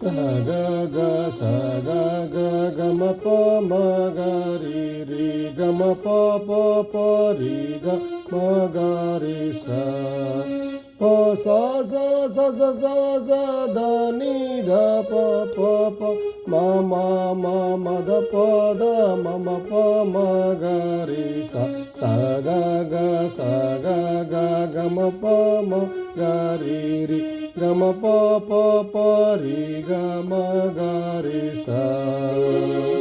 sa ga ga sa ga ga ga ma pa ma ga ri ga ma pa pa pa ri ga ma ga ri sa pa sa sa sa sa sa sa da ni da pa pa pa ma ma ma ma da pa da ma ma pa ma ga ri sa sa ga ga ga ma pa ma ga ri ga ma pa pa pa ri ga ma ga ri sa